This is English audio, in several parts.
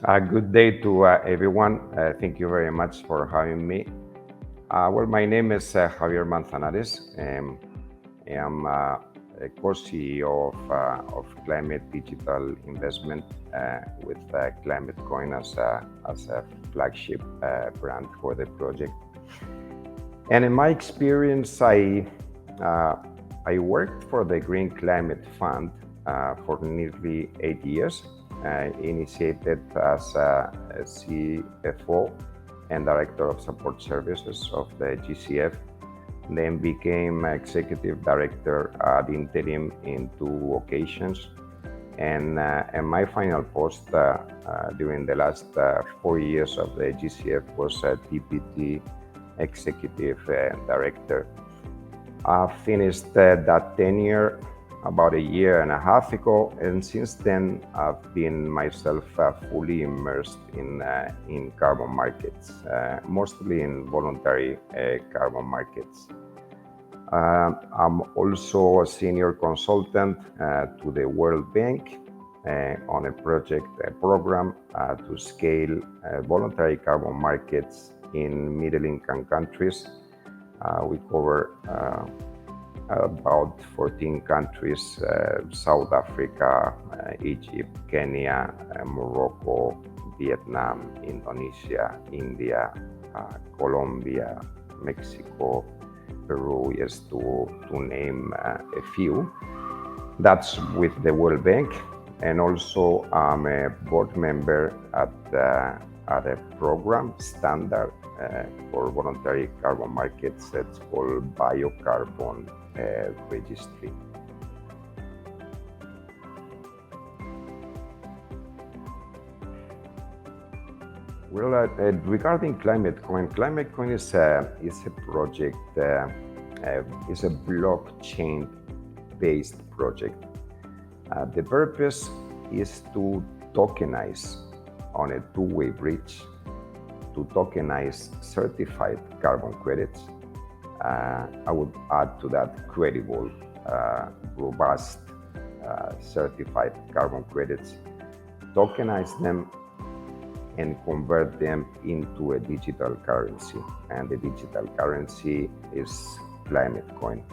Good day to everyone. Thank you very much for having me. My name is Javier Manzanares. I am a co-CEO of Climate Digital Investment with ClimateCoin as a flagship brand for the project. And in my experience, I worked for the Green Climate Fund for nearly 8 years. Initiated as a CFO and Director of Support Services of the GCF, then became Executive Director ad interim in 2 occasions. And my final post during the last 4 years of the GCF was DPT Executive Director. I finished that tenure about 1.5 years ago, and since then I've been myself fully immersed in carbon markets, mostly in voluntary carbon markets. I'm also a senior consultant to the World Bank on a program to scale voluntary carbon markets in middle-income countries. We cover about 14 countries: South Africa, Egypt, Kenya, Morocco, Vietnam, Indonesia, India, Colombia, Mexico, Peru, just to name a few. That's with the World Bank. And also I'm a board member at a program standard for voluntary carbon markets that's called Biocarbon Registry. Regarding ClimateCoin is a project, is a blockchain-based project. The purpose is to tokenize on a two-way bridge, to tokenize certified carbon credits. I would add to that credible, robust, certified carbon credits, tokenize them and convert them into a digital currency. And the digital currency is ClimateCoin.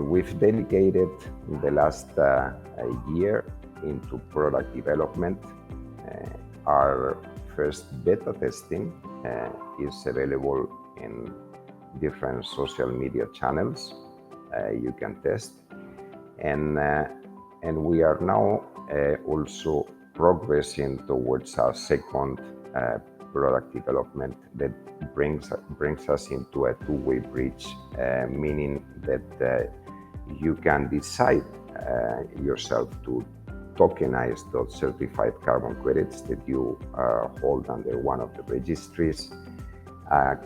We've dedicated the last year into product development. Our first beta testing is available in different social media channels. You can test, and we are now also progressing towards our second product development that brings us into a two-way bridge, meaning that you can decide yourself to tokenize those certified carbon credits that you hold under one of the registries,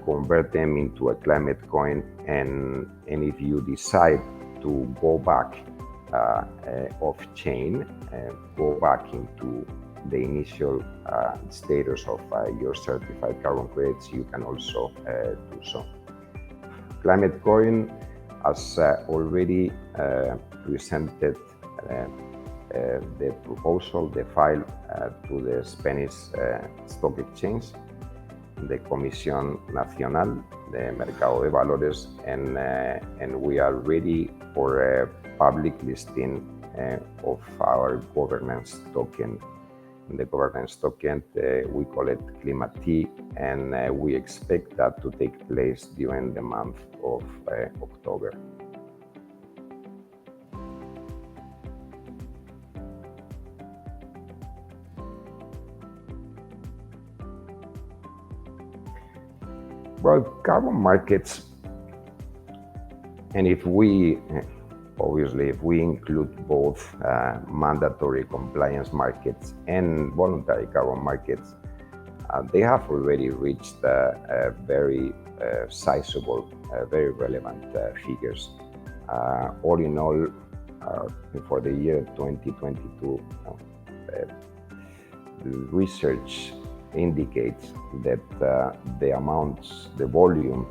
convert them into a ClimateCoin, and if you decide to go back off-chain, go back into the initial status of your certified carbon credits, you can also do so. ClimateCoin has already presented the proposal, the file to the Spanish Stock Exchange, the Comisión Nacional de Mercado de Valores, and we are ready for a public listing of our governance token. The governance token, we call it Climate, and we expect that to take place during the month of October. Well, carbon markets, and if we include both mandatory compliance markets and voluntary carbon markets, they have already reached very sizable, very relevant figures. All in all, for the year 2022, the research indicates that the amounts, the volume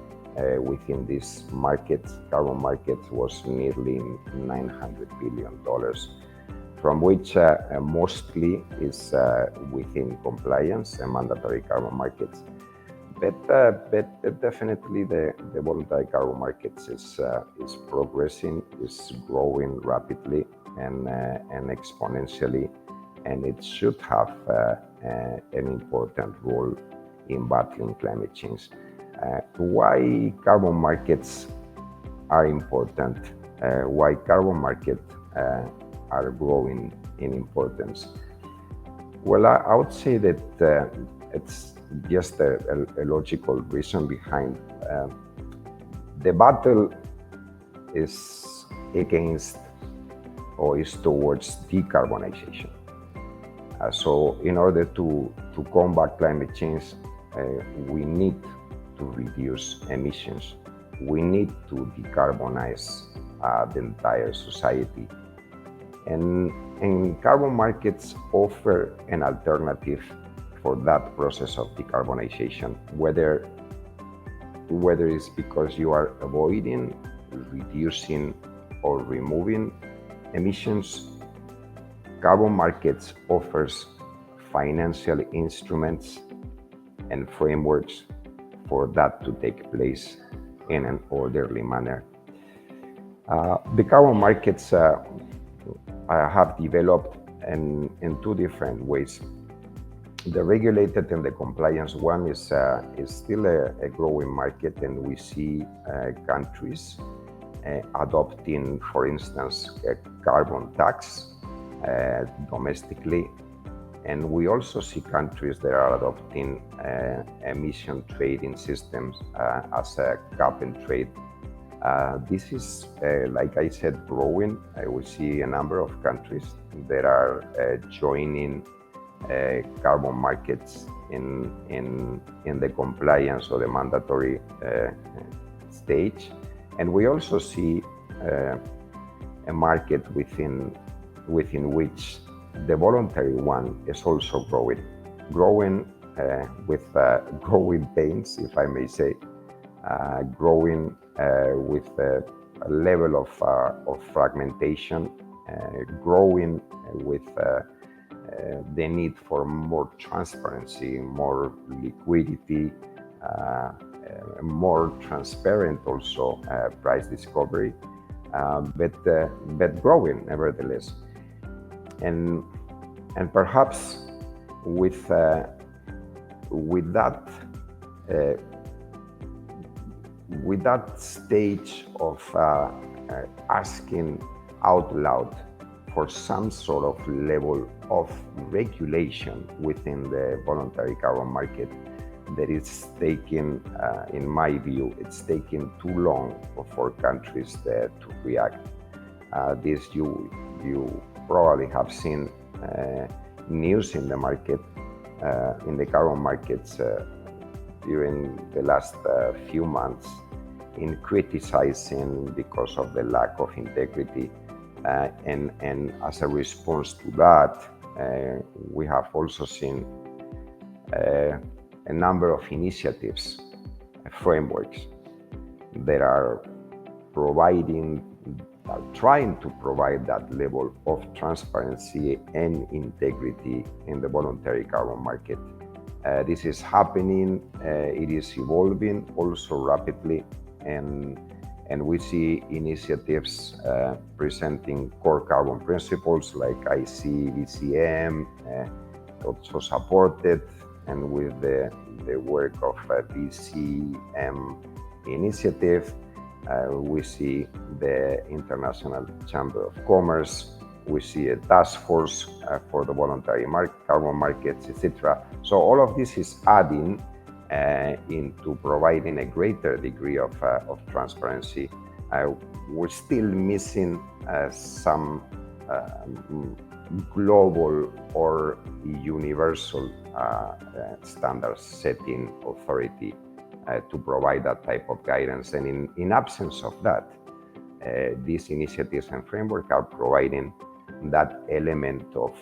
within these markets, carbon markets, was nearly $900 billion. from which mostly is within compliance and mandatory carbon markets. But definitely the voluntary carbon markets is progressing, is growing rapidly and exponentially, and it should have an important role in battling climate change. Why carbon markets are important? Why carbon markets are growing in importance? Well, I would say that it's just a logical reason behind. The battle is against or is towards decarbonization. So in order to combat climate change, we need to reduce emissions. We need to decarbonize the entire society. And carbon markets offer an alternative for that process of decarbonization, whether it's because you are avoiding, reducing, or removing emissions. Carbon markets offers financial instruments and frameworks for that to take place in an orderly manner. The carbon markets have developed in two different ways. The regulated and the compliance one is still a growing market, and we see countries adopting, for instance, a carbon tax domestically, and we also see countries that are adopting emission trading systems as a cap and trade. This is, like I said, growing. We see a number of countries that are joining carbon markets in the compliance or the mandatory stage, and we also see a market within which the voluntary one is also growing with growing pains, if I may say, growing with a level of fragmentation, growing with the need for more transparency, more liquidity, more transparent also price discovery, but growing nevertheless. And perhaps with that stage of asking out loud for some sort of level of regulation within the voluntary carbon market, that is taking, in my view, it's taking too long for countries to react. This you probably have seen news in the market, in the carbon markets during the last few months, in criticizing because of the lack of integrity, and as a response to that, we have also seen a number of initiatives, frameworks that are trying to provide that level of transparency and integrity in the voluntary carbon market. This is happening, it is evolving also rapidly, and we see initiatives presenting core carbon principles like ICVCM, also supported, and with the work of VCM initiative. We see the International Chamber of Commerce, we see a task force for the voluntary carbon markets, etc. So all of this is adding into providing a greater degree of transparency. We're still missing some global or universal standards setting authority to provide that type of guidance. And in absence of that, these initiatives and framework are providing that element of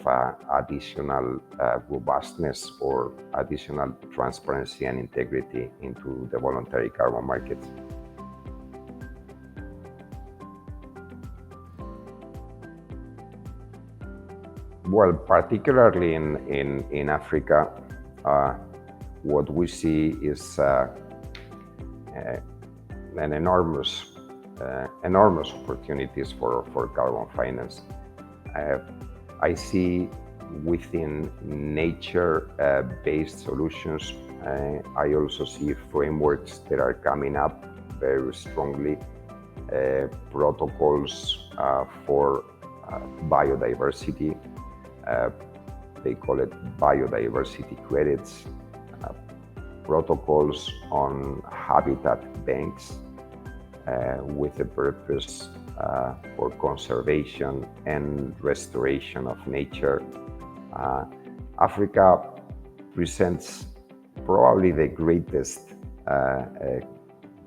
additional robustness or additional transparency and integrity into the voluntary carbon markets. Well, particularly in Africa, what we see is an enormous opportunities for carbon finance. I see within nature-based solutions. I also see frameworks that are coming up very strongly, protocols for biodiversity. They call it biodiversity credits, protocols on habitat banks with the purpose for conservation and restoration of nature. Africa presents probably the greatest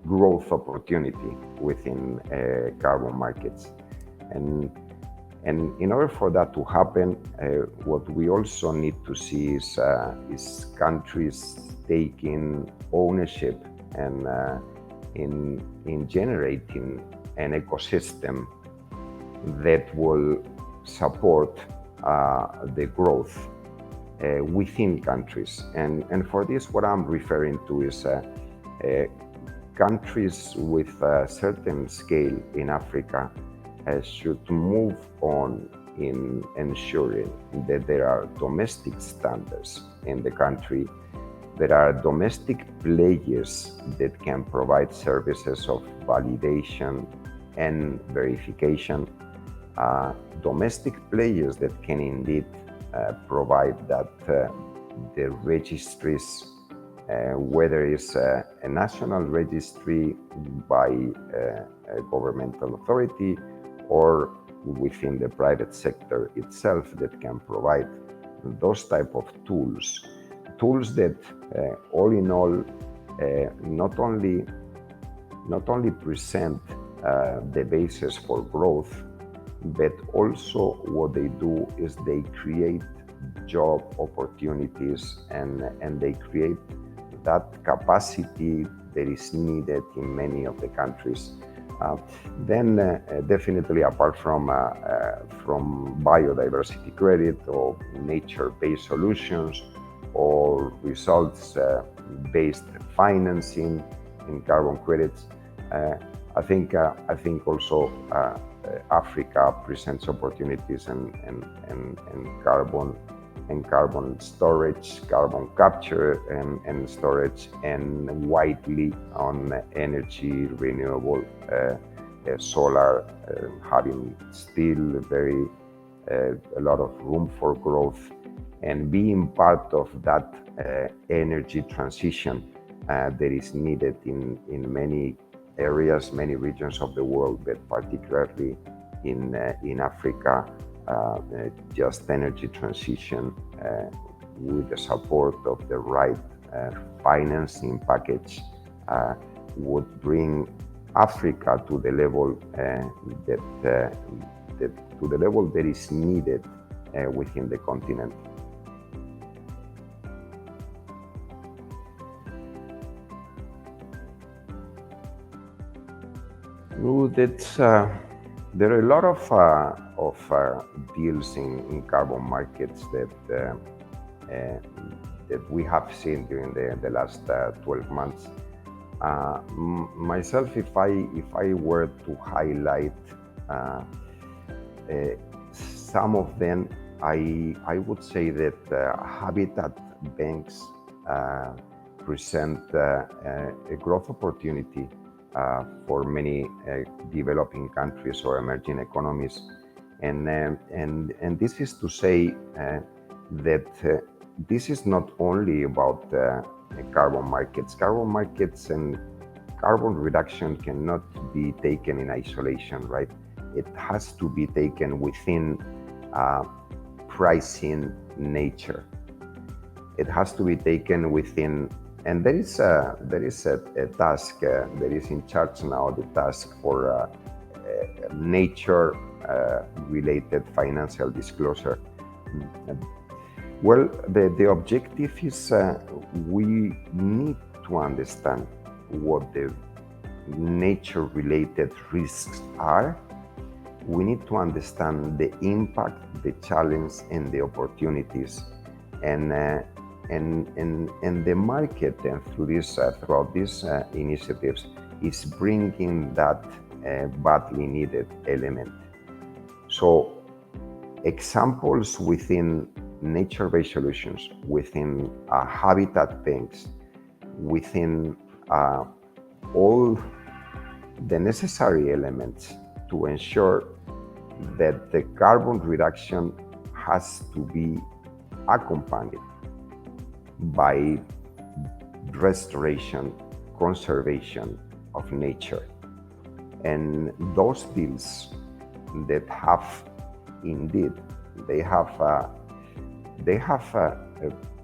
growth opportunity within carbon markets. And in order for that to happen, what we also need to see is countries taking ownership and in generating an ecosystem that will support the growth within countries. And for this, what I'm referring to is countries with a certain scale in Africa should move on in ensuring that there are domestic standards in the country. There are domestic players that can provide services of validation and verification. Domestic players that can indeed provide that the registries, whether it's a national registry by a governmental authority or within the private sector itself, that can provide those type of tools that all in all not only present the basis for growth, but also what they do is they create job opportunities and they create that capacity that is needed in many of the countries. Then definitely apart from biodiversity credit or nature-based solutions or results-based financing in carbon credits, I think also Africa presents opportunities in carbon storage, carbon capture and storage, and widely on energy, renewable, solar, having still a lot of room for growth, and being part of that energy transition that is needed in many areas, many regions of the world, but particularly in Africa. Just energy transition with the support of the right financing package would bring Africa to the level that is needed within the continent. There are a lot of deals in carbon markets that we have seen during the last 12 months. Myself, if I were to highlight some of them, I would say that habitat banks present a growth opportunity for many developing countries or emerging economies, and this is to say that this is not only about carbon markets. Carbon markets and carbon reduction cannot be taken in isolation, right? It has to be taken within pricing nature. It has to be taken within. And there is a task that is in charge now, the task for nature-related financial disclosure. Well, the objective is we need to understand what the nature-related risks are. we need to understand the impact, the challenge, and the opportunities, and the market, and throughout these initiatives, is bringing that badly needed element. So, examples within nature-based solutions, within habitat banks, within all the necessary elements to ensure that the carbon reduction has to be accompanied by restoration, conservation of nature. And those deals that have indeed, they have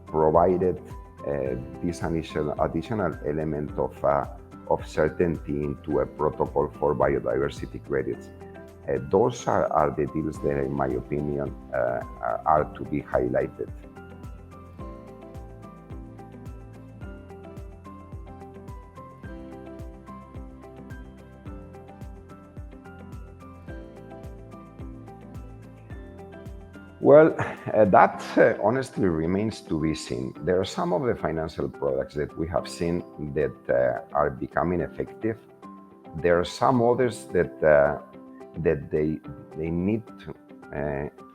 provided this additional element of certainty into a protocol for biodiversity credits. Those are the deals that, in my opinion, are to be highlighted. Well, that honestly remains to be seen. There are some of the financial products that we have seen that are becoming effective. There are some others that they need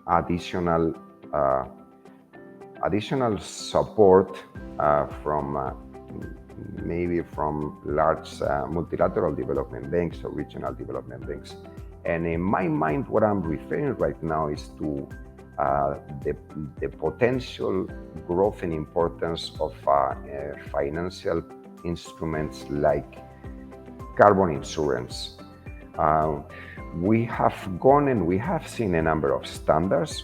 additional support from maybe from large multilateral development banks or regional development banks. And in my mind, what I'm referring right now is to the potential growth and importance of financial instruments like carbon insurance. We have gone and we have seen a number of standards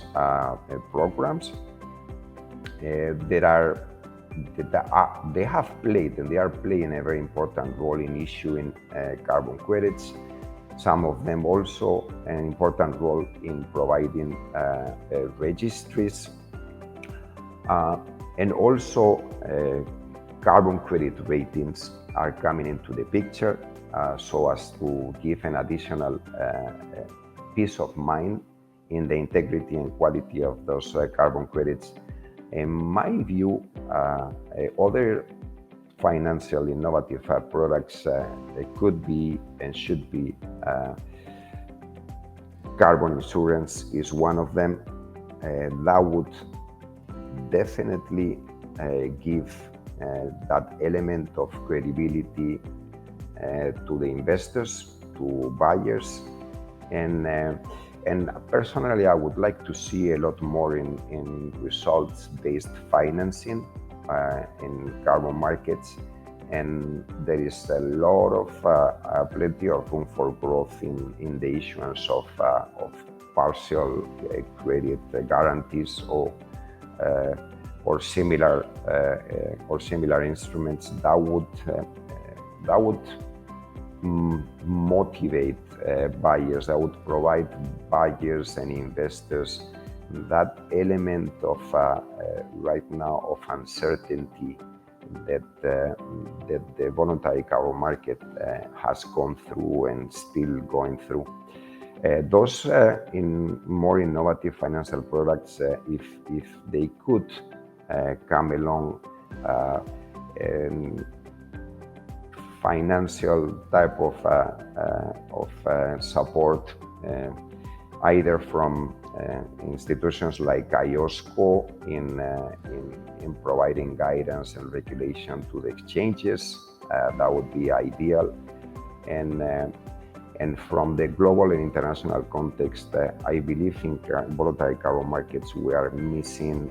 programs that they have played and they are playing a very important role in issuing carbon credits. Some of them also an important role in providing registries, and also carbon credit ratings are coming into the picture, so as to give an additional peace of mind in the integrity and quality of those carbon credits. In my view, other financial innovative products could be and should be carbon insurance is one of them. That would definitely give that element of credibility to the investors, to buyers, and personally, I would like to see a lot more in results-based financing in carbon markets, and there is a lot of plenty of room for growth in the issuance of partial credit guarantees or similar instruments that would motivate buyers, that would provide buyers and investors that element of right now of uncertainty that the voluntary carbon market has gone through and still going through. Those in more innovative financial products, if they could come along, financial type of support, either from institutions like IOSCO in providing guidance and regulation to the exchanges, that would be ideal. And from the global and international context, I believe in voluntary carbon markets we are missing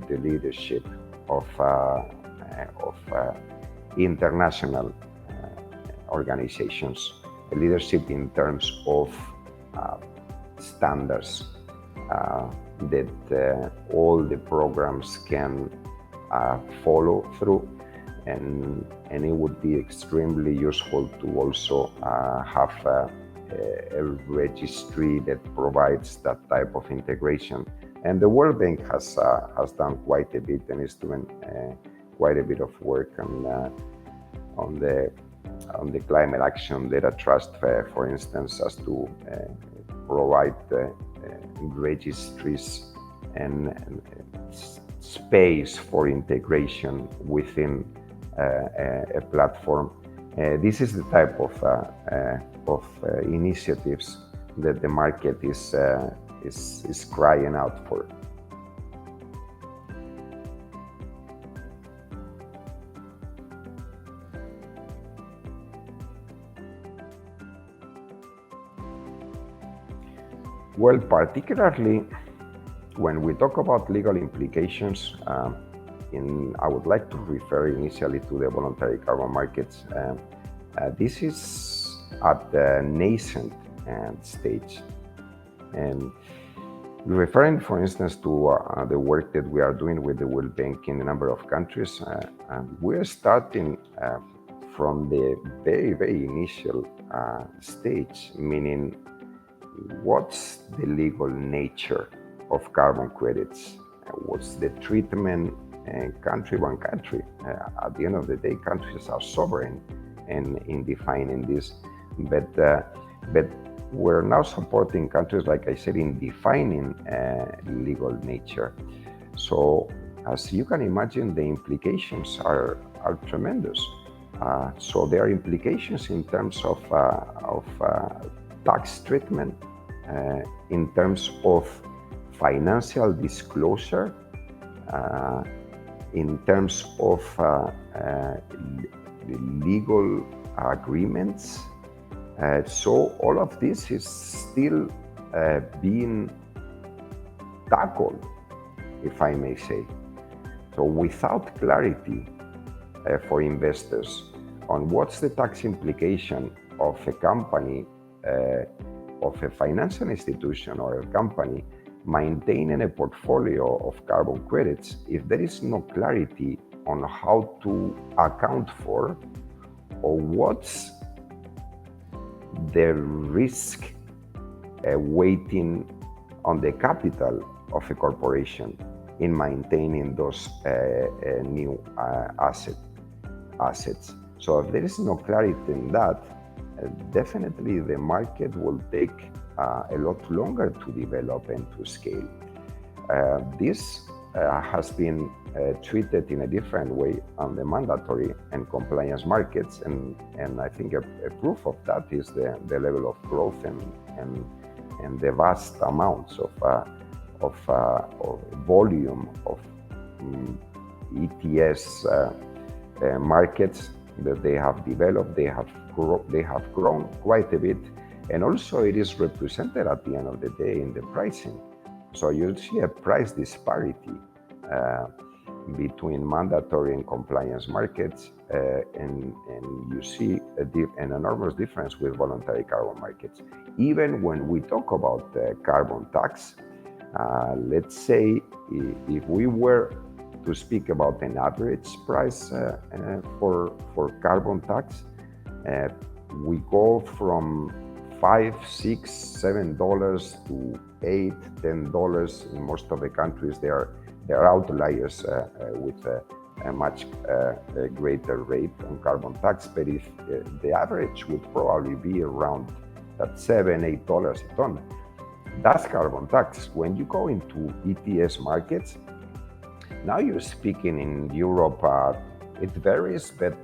the leadership of international organizations, the leadership in terms of standards that all the programs can follow through, and it would be extremely useful to also have a registry that provides that type of integration. And the World Bank has done quite a bit and is doing quite a bit of work on the climate action data trust, for instance, as to provide registries and space for integration within a platform. This is the type of initiatives that the market is crying out for. Well, particularly when we talk about legal implications, I would like to refer initially to the voluntary carbon markets. This is at the nascent stage. And referring, for instance, to the work that we are doing with the World Bank in a number of countries, we're starting from the very, very initial stage, meaning what's the legal nature of carbon credits? What's the treatment country by country? At the end of the day, countries are sovereign in defining this, but we're now supporting countries, like I said, in defining legal nature. So as you can imagine, the implications are tremendous. So there are implications in terms of tax treatment, in terms of financial disclosure, in terms of legal agreements. So all of this is still being tackled, if I may say. So without clarity for investors on what's the tax implication of a company, of a financial institution or a company maintaining a portfolio of carbon credits, if there is no clarity on how to account for or what's the risk waiting on the capital of a corporation in maintaining those new assets. So if there is no clarity in that, definitely the market will take a lot longer to develop and to scale. This has been treated in a different way on the mandatory and compliance markets, and I think a proof of that is the level of growth and the vast amounts of volume of ETS markets that they have developed. They have grown quite a bit, and also it is represented at the end of the day in the pricing. So you see a price disparity between mandatory and compliance markets, and you see an enormous difference with voluntary carbon markets. Even when we talk about carbon tax, let's say if we were to speak about an average price for carbon tax, we go from $5, $6, $7 to $8, $10. In most of the countries, there are outliers with a much greater rate on carbon tax. But if the average would probably be around that $7, $8 a ton, that's carbon tax. When you go into ETS markets, now you're speaking in Europe. It varies, but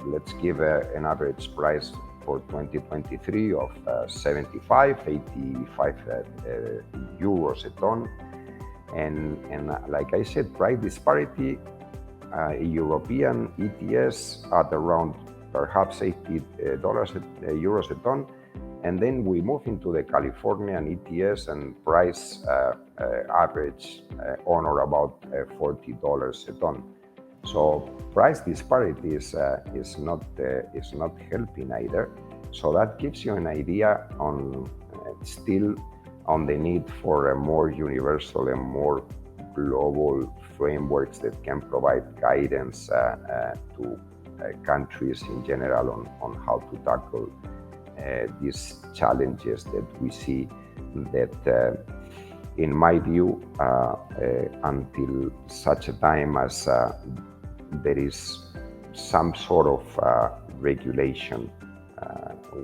let's give an average price for 2023 of 75, 85 euros a ton. And like I said, price disparity, European ETS at around perhaps $80 euros a ton. And then we move into the Californian ETS and price average on or about $40 a ton. So price disparity is not helping either. So that gives you an idea on still on the need for a more universal and more global frameworks that can provide guidance to countries in general on how to tackle these challenges that we see that, in my view, until such a time as there is some sort of regulation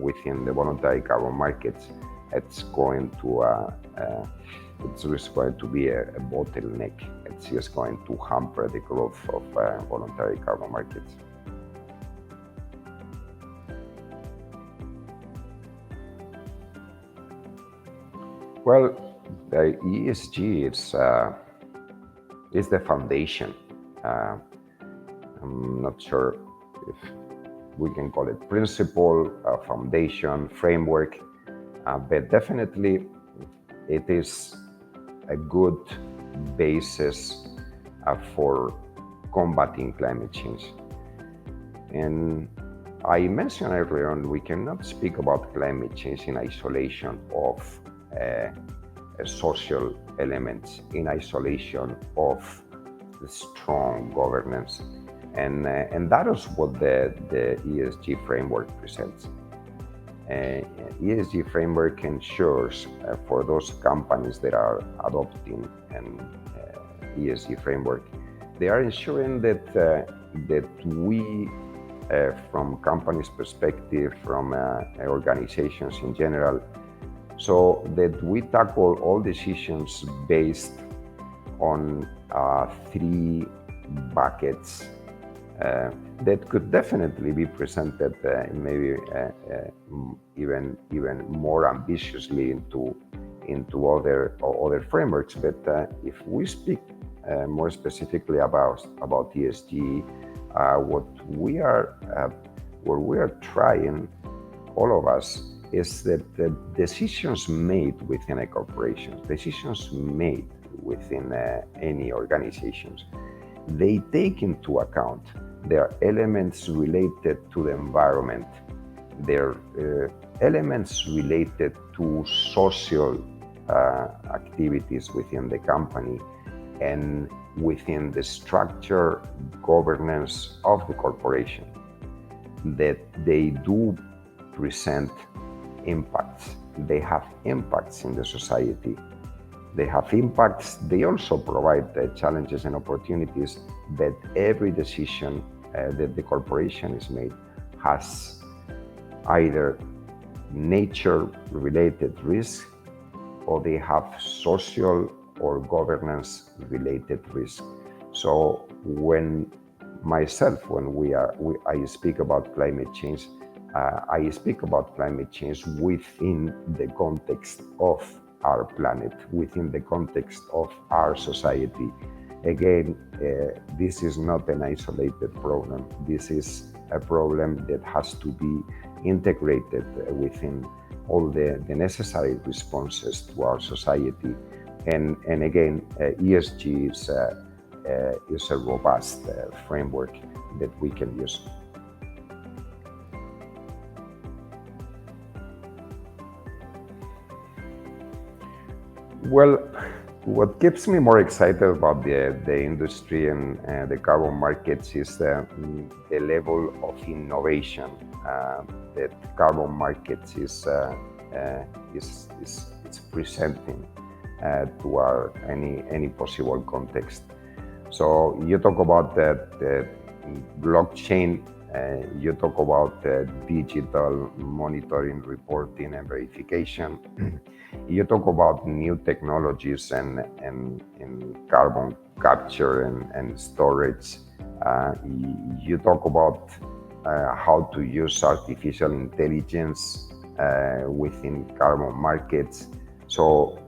within the voluntary carbon markets, it's going to it's just going to be a bottleneck. It's just going to hamper the growth of voluntary carbon markets. Well, the ESG is the foundation. I'm not sure if we can call it principle, foundation, framework, but definitely it is a good basis for combating climate change. And I mentioned earlier on, we cannot speak about climate change in isolation of social elements, in isolation of the strong governance. And that is what the ESG framework presents. ESG framework ensures for those companies that are adopting an ESG framework, they are ensuring that we, from companies' perspective, from organizations in general, so that we tackle all decisions based on 3 buckets that could definitely be presented maybe even more ambitiously into other frameworks. But if we speak more specifically about ESG, what we are trying, all of us, is that the decisions made within a corporation, decisions made within any organizations, they take into account their elements related to the environment, their elements related to social activities within the company, and within the structure, governance of the corporation, that they do present impacts. They have impacts in the society. They have impacts. They also provide challenges and opportunities, but every decision that the corporation is made has either nature-related risk, or they have social or governance-related risk. So when I speak about climate change, I speak about climate change within the context of our planet, within the context of our society. Again, this is not an isolated problem. This is a problem that has to be integrated within all the necessary responses to our society. And again, ESG is a robust framework that we can use. Well, what keeps me more excited about the industry and the carbon markets is the level of innovation that carbon markets is presenting to our any possible context. So you talk about the blockchain, you talk about digital monitoring, reporting, and verification. You talk about new technologies and carbon capture and storage. You talk about how to use artificial intelligence within carbon markets. So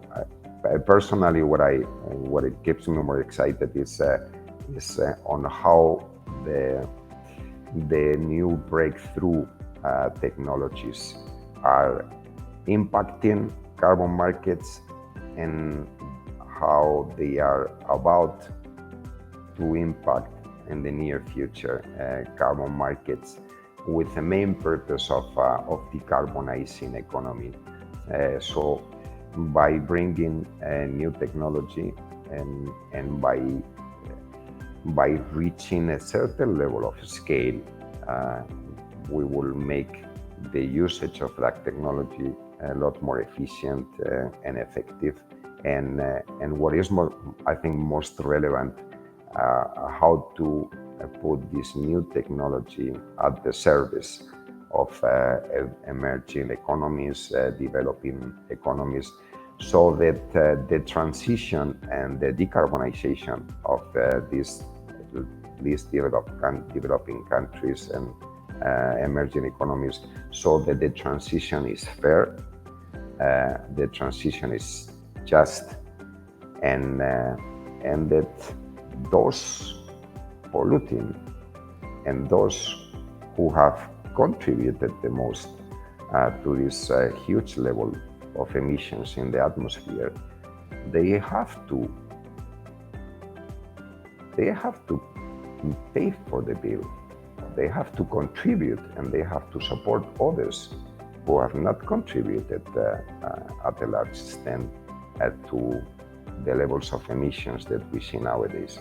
personally, what it keeps me more excited is on how the new breakthrough technologies are impacting carbon markets, and how they are about to impact in the near future carbon markets, with the main purpose of decarbonizing economy. So by bringing new technology and by reaching a certain level of scale, we will make the usage of that technology a lot more efficient and effective. And what is I think most relevant, how to put this new technology at the service of emerging economies, developing economies, so that the transition and the decarbonization of these developing countries and emerging economies, so that the transition is fair, the transition is just, and that those polluting and those who have contributed the most to this huge level of emissions in the atmosphere, they have to pay for the bill. They have to contribute, and they have to support others who have not contributed at a large extent to the levels of emissions that we see nowadays.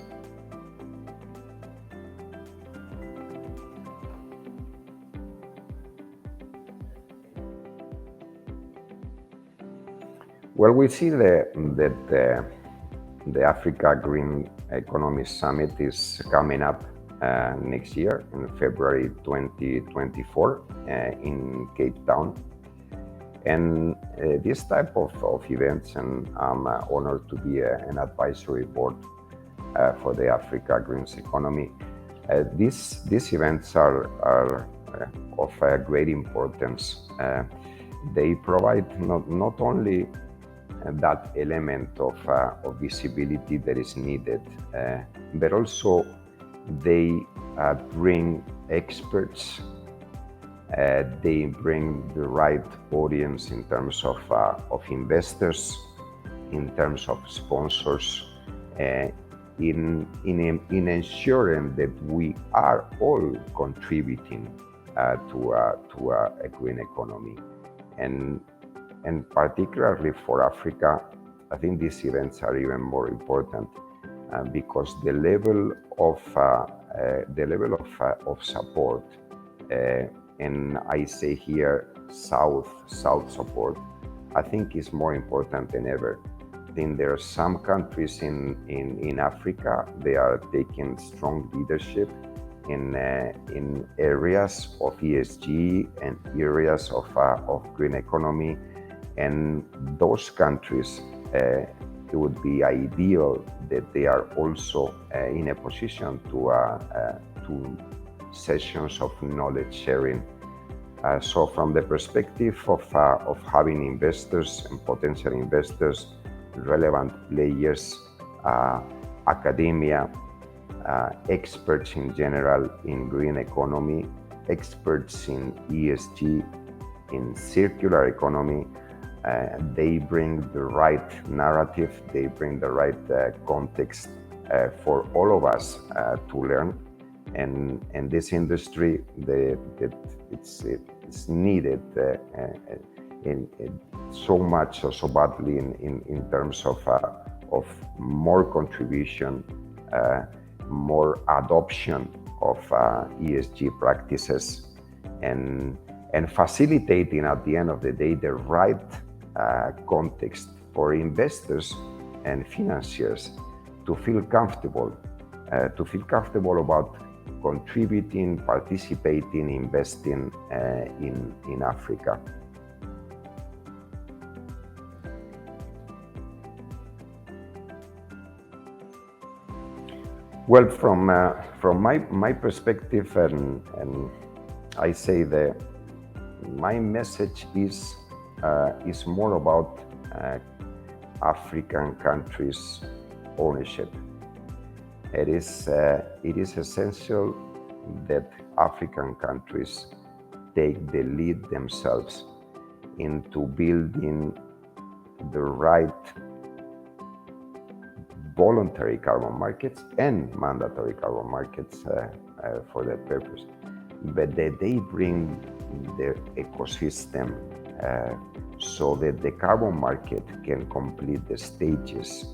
Well, we see that the Africa Green Economy Summit is coming up next year in February 2024 in Cape Town. And this type of events, and I'm honored to be an advisory board for the Africa Green Economy. These events are of great importance. They provide not only that element of visibility that is needed, but also they bring experts. They bring the right audience in terms of investors, in terms of sponsors, in ensuring that we are all contributing to a green economy. And particularly for Africa, I think these events are even more important because the level of support, and I say here South support, I think is more important than ever. I think there are some countries in Africa, they are taking strong leadership in areas of ESG and areas of green economy. And those countries, it would be ideal that they are also in a position to sessions of knowledge sharing. So from the perspective of having investors and potential investors, relevant players, academia, experts in general in green economy, experts in ESG, in circular economy, they bring the right narrative, they bring the right context for all of us to learn. And this industry, it's needed in so much or so badly in terms of more contribution, more adoption of ESG practices, and facilitating at the end of the day the right context for investors and financiers to feel comfortable about contributing, participating, investing in Africa. Well, from my perspective, and I say that my message is more about African countries' ownership. It is essential that African countries take the lead themselves into building the right voluntary carbon markets and mandatory carbon markets for that purpose. But that they bring the ecosystem so that the carbon market can complete the stages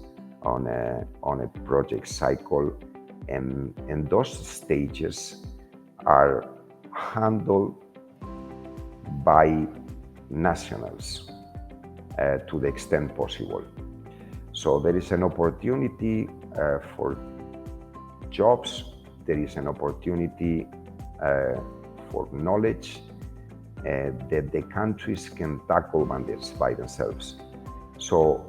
on a project cycle, and those stages are handled by nationals to the extent possible. So there is an opportunity for jobs, there is an opportunity for knowledge, that the countries can tackle this by themselves. So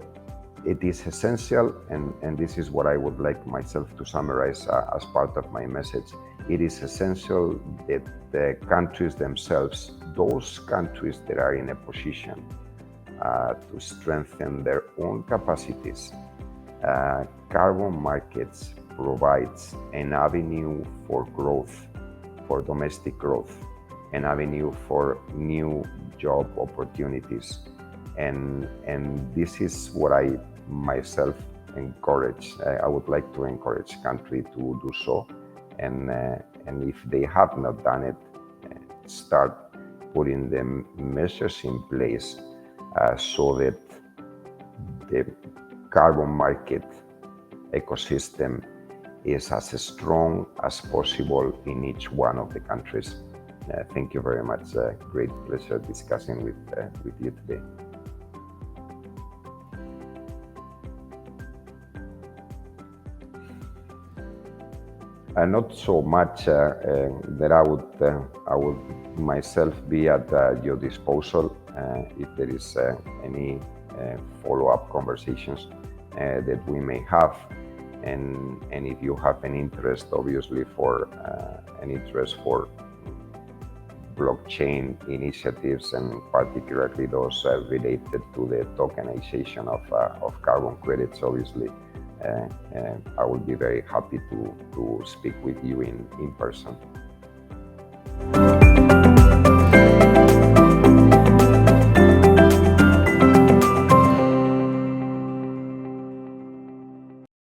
it is essential, and this is what I would like myself to summarize as part of my message. It is essential that the countries themselves, those countries that are in a position to strengthen their own capacities, carbon markets provides an avenue for growth, for domestic growth, an avenue for new job opportunities. And this is what I myself encourage. I would like to encourage country to do so. And if they have not done it, start putting the measures in place so that the carbon market ecosystem is as strong as possible in each one of the countries. Thank you very much. Great pleasure discussing with you today. Not so much that I would myself be at your disposal if there is any follow-up conversations that we may have, and if you have an interest, obviously, for blockchain initiatives, and particularly those related to the tokenization of carbon credits, obviously. I will be very happy to speak with you in person.